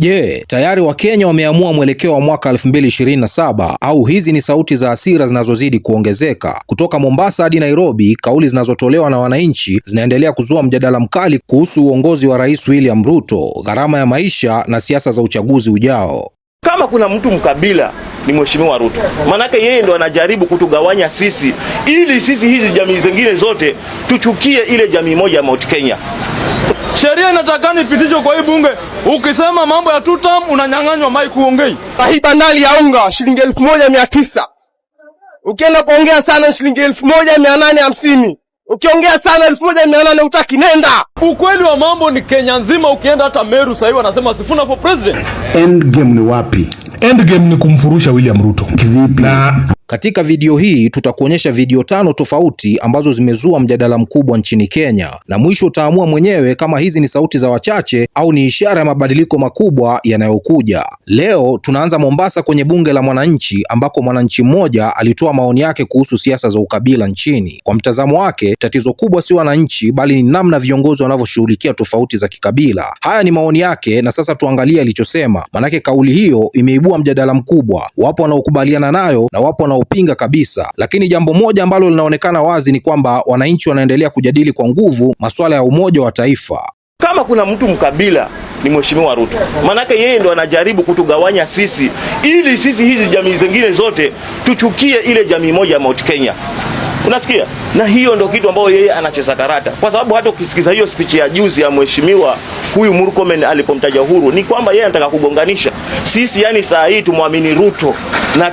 Je, tayari Wakenya wameamua mwelekeo wa mwaka 2027 au hizi ni sauti za hasira zinazozidi kuongezeka? Kutoka Mombasa hadi Nairobi, kauli zinazotolewa na wananchi zinaendelea kuzua mjadala mkali kuhusu uongozi wa Rais William Ruto, gharama ya maisha na siasa za uchaguzi ujao. Kama kuna mtu mkabila ni Mheshimiwa Ruto. Manake yeye ndo anajaribu kutugawanya sisi ili sisi hizi jamii zingine zote tuchukie ile jamii moja ya Mount Kenya. Sheria inatakani pitishwe kwa hii bunge. Ukisema mambo ya 2 term unanyang'anywa mic uongei. Hii bandali ya unga shilingi 1900. Ukienda kuongea sana shilingi 1850. Ukiongea sana 1800 utaki nenda. Ukweli wa mambo ni Kenya nzima, ukienda hata Meru sasa hivi wanasema Sifuna for president. End game ni wapi? End game ni kumfurusha William Ruto. Kivipi? Katika video hii tutakuonyesha video 5 tofauti ambazo zimezua mjadala mkubwa nchini Kenya, na mwisho utaamua mwenyewe kama hizi ni sauti za wachache au ni ishara ya mabadiliko makubwa yanayokuja. Leo tunaanza Mombasa kwenye bunge la mwananchi, ambako mwananchi mmoja alitoa maoni yake kuhusu siasa za ukabila nchini. Kwa mtazamo wake, tatizo kubwa si wananchi bali ni namna viongozi wanavyoshughulikia tofauti za kikabila. Haya ni maoni yake, na sasa tuangalie alichosema, manake kauli hiyo imeibua mjadala mkubwa. Wapo wanaokubaliana nayo na wapo upinga kabisa, lakini jambo moja ambalo linaonekana wazi ni kwamba wananchi wanaendelea kujadili kwa nguvu masuala ya umoja wa taifa. Kama kuna mtu mkabila ni Mheshimiwa Ruto. Manake yeye ndo anajaribu kutugawanya sisi ili sisi hizi jamii zingine zote tuchukie ile jamii moja ya Mount Kenya. Unasikia? Na hiyo ndo kitu ambayo yeye anacheza karata. Kwa sababu hata ukisikiza hiyo speech ya juzi ya Mheshimiwa huyu Murkomen alipomtaja Uhuru, ni kwamba yeye anataka kugonganisha sisi, yani saa hii tumwamini Ruto na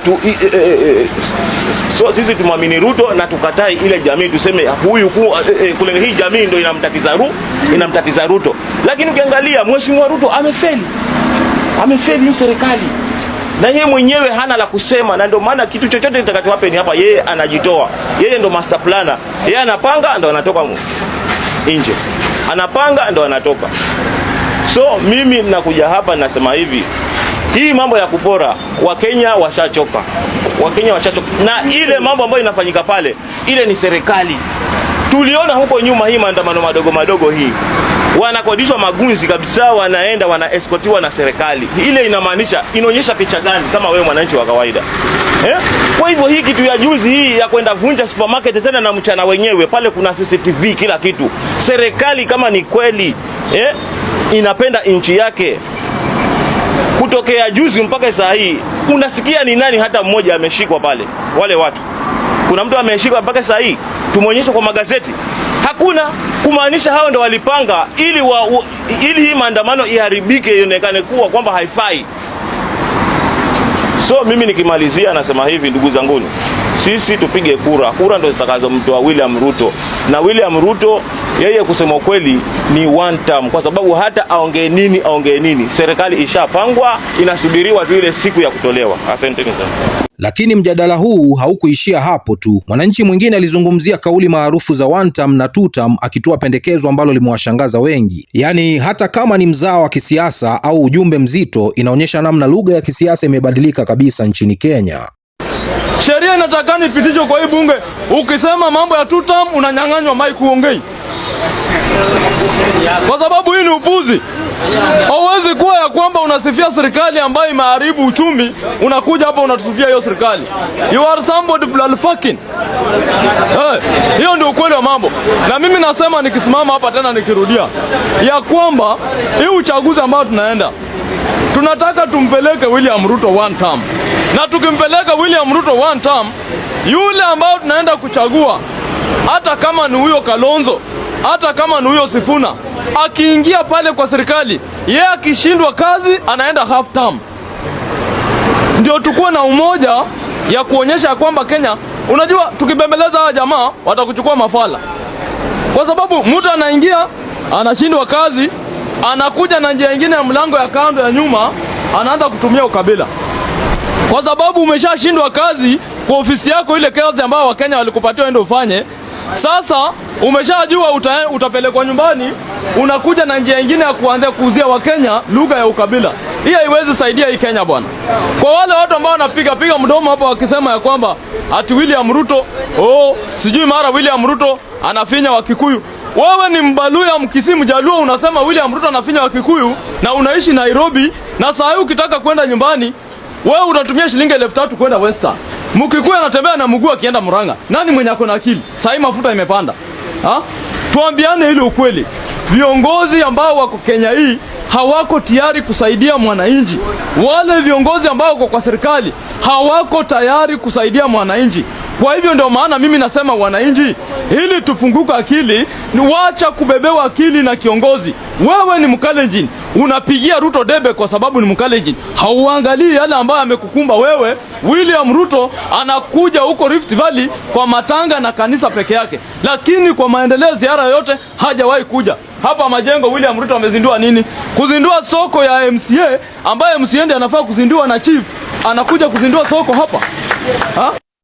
sisi tumwamini Ruto na tukatai ile jamii, tuseme huyu kule hii jamii ndio inamtatiza Ruto. Lakini ukiangalia Mheshimiwa Ruto amefeli hii serikali. Na yeye mwenyewe hana la kusema, na ndio maana kitu chochote kitakacho happen hapa yeye anajitoa. Yeye ndo master planner. Yeye anapanga ndo anatoka nje. Anapanga ndo anatoka. So mimi nakuja hapa nasema hivi, hii mambo ya kupora Wakenya washachoka. Wakenya washachoka. Na ile mambo ambayo inafanyika pale, ile ni serikali. Tuliona huko nyuma hii maandamano madogo hii. Wanakodishwa magunzi kabisa, wanaenda wanaescortiwa na serikali. Ile inaonyesha picha gani kama wewe mwananchi wa kawaida? Kwa hivyo hii kitu ya juzi hii ya kwenda vunja supermarket tena na mchana wenyewe pale kuna CCTV kila kitu. Serikali kama ni kweli inapenda nchi yake, kutokea juzi mpaka saa hii unasikia ni nani hata mmoja ameshikwa pale? Wale watu. Kuna mtu ameshikwa mpaka saa hii? Tumeonyeshwa kwa magazeti. Hakuna, kumaanisha hao ndio walipanga ili hii maandamano iharibike, ionekane kuwa kwamba haifai. So mimi nikimalizia nasema hivi, ndugu zangu, sisi tupige kura. Kura ndio zitakazomtoa William Ruto. Na William Ruto yeye kusema ukweli ni 1 term, kwa sababu hata aongee nini serikali ishapangwa, inasubiriwa tu ile siku ya kutolewa. Asanteni sana. Lakini mjadala huu haukuishia hapo tu. Mwananchi mwingine alizungumzia kauli maarufu za 1 term na 2 term, akitoa pendekezo ambalo limewashangaza wengi. Yaani hata kama ni mzao wa kisiasa au ujumbe mzito, inaonyesha namna lugha ya kisiasa imebadilika kabisa nchini Kenya. Sheria inatakani pitishwe kwa hii bunge. Ukisema mambo ya 2 term unanyang'anywa mic uongei. Kwa sababu hii ni upuzi. Hauwezi kuwa ya kwamba unasifia serikali ambayo imeharibu uchumi, unakuja hapa unatusifia hiyo serikali. You are somebody blood fucking. Hiyo ndio ukweli wa mambo. Na mimi nasema nikisimama hapa tena nikirudia ya kwamba hii uchaguzi ambao tunaenda, tunataka tumpeleke William Ruto 1 term. Na tukimpeleka William Ruto 1 term, yule ambao tunaenda kuchagua, hata kama ni huyo Kalonzo, hata kama ni huyo Sifuna, akiingia pale kwa serikali, yeye akishindwa kazi anaenda half term. Ndio tukue na umoja ya kuonyesha kwamba Kenya, unajua tukibembeleza hawa jamaa watakuchukua mafala. Kwa sababu mtu anaingia, anashindwa kazi, anakuja na njia nyingine ya mlango ya kando ya nyuma, anaanza kutumia ukabila. Kwa sababu umeshashindwa kazi kwa ofisi yako, ile kazi ambayo Wakenya walikupatia uende ufanye. Sasa umeshajua utapelekwa nyumbani, unakuja na njia nyingine ya kuanza kuuzia Wakenya lugha ya ukabila. Hii haiwezi saidia hii Kenya bwana. Kwa wale watu ambao wanapiga mdomo hapa wakisema ya kwamba ati William Ruto, sijui mara William Ruto anafinya Wakikuyu. Wewe ni Mbaluya, Mkisii, Mjaluo, unasema William Ruto anafinya Wakikuyu na unaishi Nairobi, na saa hii ukitaka kwenda nyumbani wewe unatumia shilingi 3,000 kwenda Western. Mkikuyu anatembea na mguu akienda Murang'a. Nani mwenye ako na akili? Saa hii mafuta imepanda. Tuambiane ile ukweli. Viongozi ambao wako Kenya hii hawako tayari kusaidia mwananchi. Wale viongozi ambao wako kwa serikali hawako tayari kusaidia mwananchi. Kwa hivyo ndio maana mimi nasema wananchi, ili tufunguke akili, ni wacha kubebewa akili na kiongozi. Wewe ni Mkalenjin, unapigia Ruto debe kwa sababu ni Mkalenjin. Hauangalii yale ambayo amekukumba wewe. William Ruto anakuja huko Rift Valley kwa matanga na kanisa peke yake, lakini kwa maendeleo ziara yote hajawahi kuja. Hapa Majengo William Ruto amezindua nini? Kuzindua soko ya MCA ambaye MCA ndiye anafaa kuzindua na chief. Anakuja kuzindua soko hapa.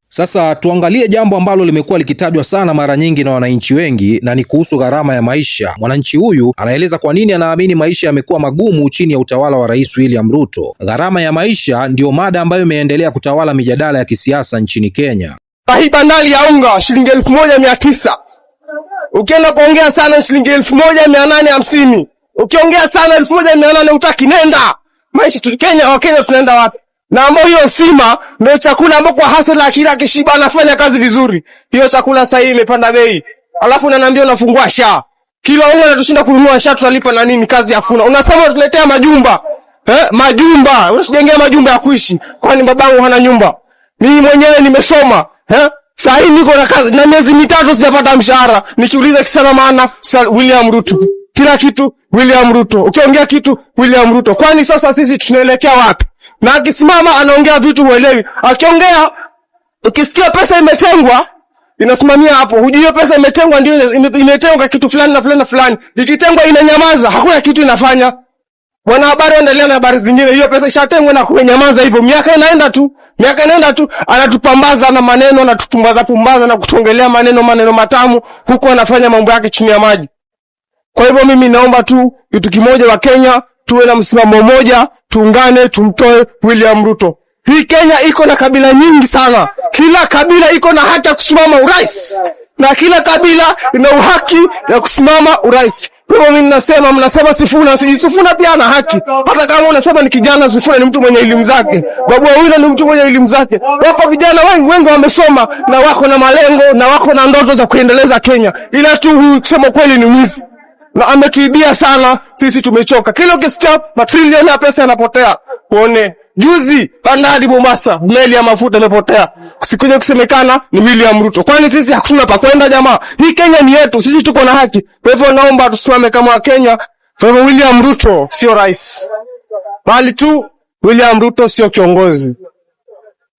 Sasa tuangalie jambo ambalo limekuwa likitajwa sana mara nyingi na wananchi wengi, na ni kuhusu gharama ya maisha. Mwananchi huyu anaeleza kwa nini anaamini maisha yamekuwa magumu chini ya utawala wa Rais William Ruto. Gharama ya maisha ndiyo mada ambayo imeendelea kutawala mijadala ya kisiasa nchini Kenya. Hii bandali ya unga shilingi 1,900. Ukienda kuongea sana shilingi 1,850. Ukiongea sana 1,800 utaki, nenda. Maisha tu Kenya, wa Kenya tunaenda wapi? Na ambao hiyo sima ndio chakula ambao kwa hasala kila kishiba anafanya kazi vizuri. Hiyo chakula sasa hivi imepanda bei. Alafu unaniambia unafungua sha. Kila unga unatushinda kununua sha, tutalipa na nini? Kazi hakuna. Unasema tuletea majumba. Majumba. Unasijengea majumba ya kuishi. Kwani babangu hana nyumba? Mimi mwenyewe nimesoma. Sasa hivi niko na kazi na miezi 3 sijapata mshahara. Nikiuliza kisema maana William Ruto. Kila kitu William Ruto. Ukiongea kitu William Ruto. Kwani sasa sisi tunaelekea wapi? Na akisimama anaongea vitu uelewi. Akiongea ukisikia pesa imetengwa inasimamia hapo. Hujui hiyo pesa imetengwa ndio imetengwa kitu fulani na fulani na fulani. Ikitengwa inanyamaza, hakuna kitu inafanya. Wanahabari waendelea na habari zingine. Hiyo pesa ishatengwa na kunyamaza hivyo. Miaka inaenda tu anatupambaza na maneno, anatupumbaza na kutongelea maneno matamu, huko anafanya mambo yake chini ya maji. Kwa hivyo mimi naomba tu kitu kimoja, wa Kenya tuwe na msimamo mmoja, tuungane, tumtoe William Ruto. Hii Kenya iko na kabila nyingi sana. Kila kabila iko na haki ya kusimama urais. Na kila kabila ina uhaki ya kusimama urais. Kwa hivyo mimi nasema, mnasema Sifuna, Sifuna pia ana haki. Hata kama unasema ni kijana, Sifuna ni mtu mwenye elimu zake. Babu Owino ni mtu mwenye elimu zake. Wako vijana wengi wamesoma na wako na malengo na wako na ndoto za kuendeleza Kenya. Ila tu huyu kusema kweli ni mwizi. Na ametuibia sana, sisi tumechoka. Kila ukisikia matrilioni ya pesa yanapotea. Uone, juzi bandari Mombasa, meli ya mafuta imepotea. Kusikuje kusemekana ni William Ruto. Kwani sisi hakuna pa kwenda jamaa? Hii Kenya ni yetu, sisi tuko na haki. Kwa hivyo naomba tusimame kama wa Kenya. Kwa hivyo William Ruto sio rais. Bali tu William Ruto sio kiongozi.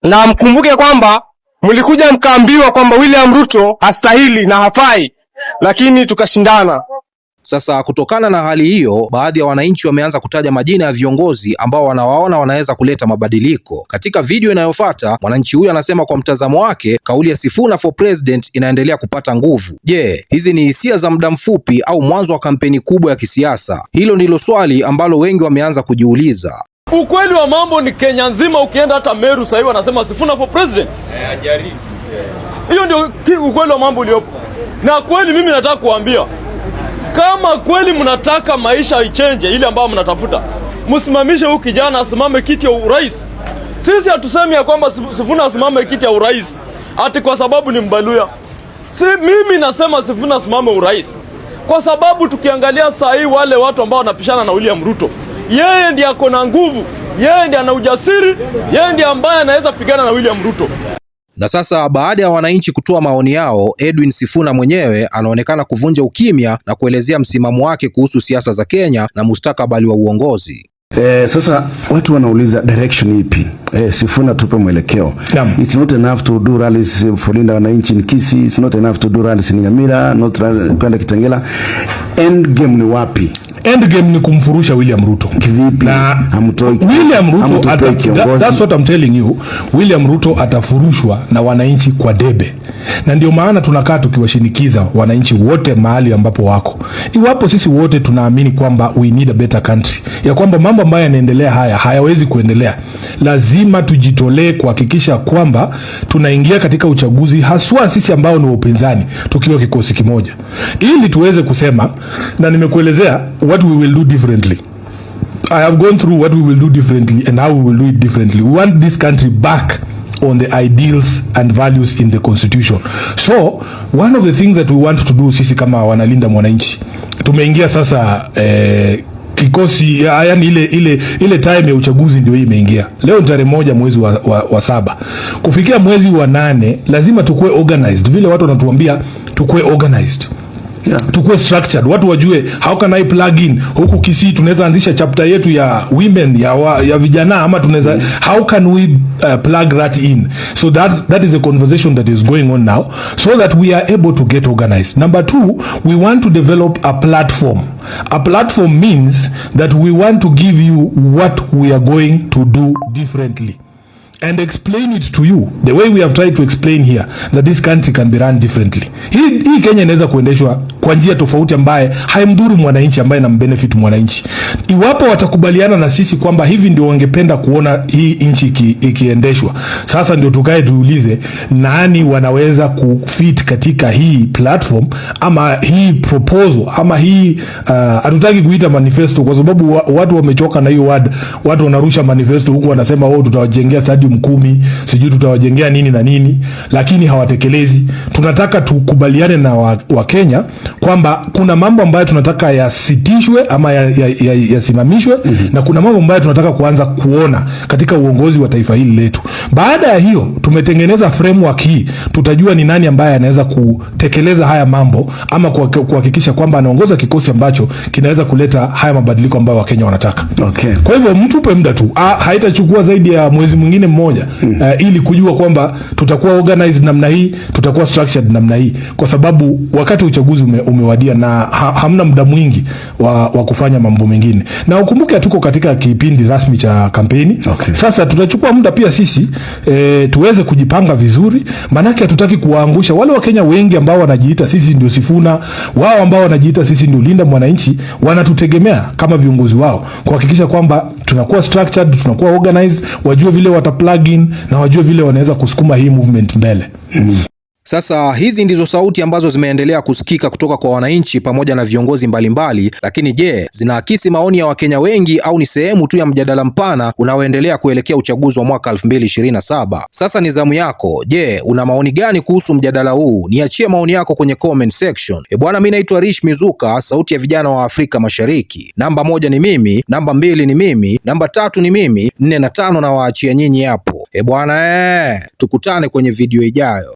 Na mkumbuke kwamba mlikuja mkaambiwa kwamba William Ruto hastahili na hafai, lakini tukashindana. Sasa kutokana na hali hiyo, baadhi ya wananchi wameanza kutaja majina ya viongozi ambao wanawaona wanaweza kuleta mabadiliko. Katika video inayofuata, mwananchi huyu anasema kwa mtazamo wake, kauli ya Sifuna for President inaendelea kupata nguvu. Je, hizi ni hisia za muda mfupi au mwanzo wa kampeni kubwa ya kisiasa? Hilo ndilo swali ambalo wengi wameanza kujiuliza. Ukweli wa mambo ni Kenya nzima, ukienda hata Meru sasa hivi wanasema Sifuna for President. Hiyo ndio ukweli wa mambo uliopo. Na kweli mimi nataka kuambia, kama kweli mnataka maisha ichange ile ambayo mnatafuta, msimamishe huyu kijana asimame kiti ya urais. Sisi hatusemi ya kwamba Sifuna asimame kiti ya urais ati kwa sababu ni Mbaluya. Mimi nasema Sifuna asimame urais kwa sababu tukiangalia saa hii wale watu ambao wanapishana na William Ruto, yeye ndiye ako na nguvu, yeye ndiye ana ujasiri, yeye ndiye ambaye anaweza pigana na William Ruto. Na sasa baada ya wananchi kutoa maoni yao, Edwin Sifuna mwenyewe anaonekana kuvunja ukimya na kuelezea msimamo wake kuhusu siasa za Kenya na mustakabali wa uongozi. Sasa watu wanauliza direction ipi? Sifuna tupe mwelekeo. It's not enough to do rallies for linda wananchi in Kisii, it's not enough to do rallies in Nyamira, not kwenda Kitengela. End game ni wapi? End game ni kumfurusha William Ruto. Kivipi? Hamtoi William Ruto, that's what I'm telling you. William Ruto atafurushwa na wananchi kwa debe. na ndio maana tunakaa tukiwashinikiza wananchi wote mahali ambapo wako. Iwapo sisi wote tunaamini kwamba we need a better country, ya kwamba mambo ambayo yanaendelea hayawezi kuendelea, lazima tujitolee kuhakikisha kwamba tunaingia katika uchaguzi, haswa sisi ambao ni upinzani, tukiwa kikosi kimoja, ili tuweze kusema, na nimekuelezea what we will do differently. I have gone through what we will do differently and how we will do it differently. We want this country back on the ideals and values in the constitution. So one of the things that we want to do sisi kama wanalinda mwananchi, tumeingia sasa kikosi, yani ile time ya uchaguzi ndio hii imeingia. Leo ni tarehe 1 mwezi wa 7. Kufikia mwezi wa 8 lazima tukue organized. Vile watu wanatuambia tukue organized. Yeah. Tukue structured, watu wajue how can I plug in huku Kisii. Tunaweza anzisha chapter yetu ya women ya vijana, ama tunaweza how can we plug that in, so that is a conversation that is going on now, so that we are able to get organized. Number 2, we want to develop a platform. A platform means that we want to give you what we are going to do differently and explain it to you the way we have tried to explain here, that this country can be run differently. Hii Kenya inaweza kuendeshwa kwa njia tofauti ambaye haimdhuru mwananchi, ambaye na benefit mwananchi. Iwapo watakubaliana na sisi kwamba hivi ndio wangependa kuona hii nchi ikiendeshwa, sasa ndio tukae tuulize nani wanaweza kufit katika hii platform ama hii proposal ama hii hatutaki kuita manifesto, kwa sababu watu wamechoka na hiyo word. Watu wanarusha manifesto huku wanasema tutawajengea stadium 10, sijui tutawajengea nini na nini, lakini hawatekelezi. Tunataka tukubaliane na wa Kenya kwamba kuna mambo ambayo tunataka yasitishwe ama yasimamishwe, na kuna mambo ambayo tunataka kuanza kuona katika uongozi wa taifa hili letu. Baada ya hiyo tumetengeneza framework hii, tutajua ni nani ambaye anaweza kutekeleza haya mambo ama kuhakikisha kwamba anaongoza kikosi ambacho kinaweza kuleta haya mabadiliko ambayo Wakenya wanataka. Okay. Kwa hivyo mtupe muda tu. Haitachukua zaidi ya mwezi mwingine mmoja ili kujua kwamba tutakuwa organized namna hii, tutakuwa structured namna hii, kwa sababu wakati uchaguzi umewadia na hamna muda mwingi wa kufanya mambo mengine. Na ukumbuke tuko katika kipindi rasmi cha kampeni. Okay. Sasa tutachukua muda pia sisi tuweze kujipanga vizuri, manake hatutaki kuwaangusha wale Wakenya wengi ambao wanajiita sisi ndio Sifuna, wao ambao wanajiita sisi ndio linda mwananchi, wanatutegemea kama viongozi wao kuhakikisha kwamba tunakuwa structured, tunakuwa organized, wajue vile plug in na wajue vile wanaweza kusukuma hii movement mbele. Sasa hizi ndizo sauti ambazo zimeendelea kusikika kutoka kwa wananchi pamoja na viongozi mbalimbali, lakini je, zinaakisi maoni ya Wakenya wengi au ni sehemu tu ya mjadala mpana unaoendelea kuelekea uchaguzi wa mwaka 2027? Sasa ni zamu yako. Je, una maoni gani kuhusu mjadala huu? Niachie maoni yako kwenye comment section. Bwana, mimi naitwa Rich Mizuka, sauti ya vijana wa Afrika Mashariki. Namba 1 ni mimi, namba 2 ni mimi, namba 3 ni mimi, 4 na 5 na waachia nyinyi hapo. Bwana, tukutane kwenye video ijayo.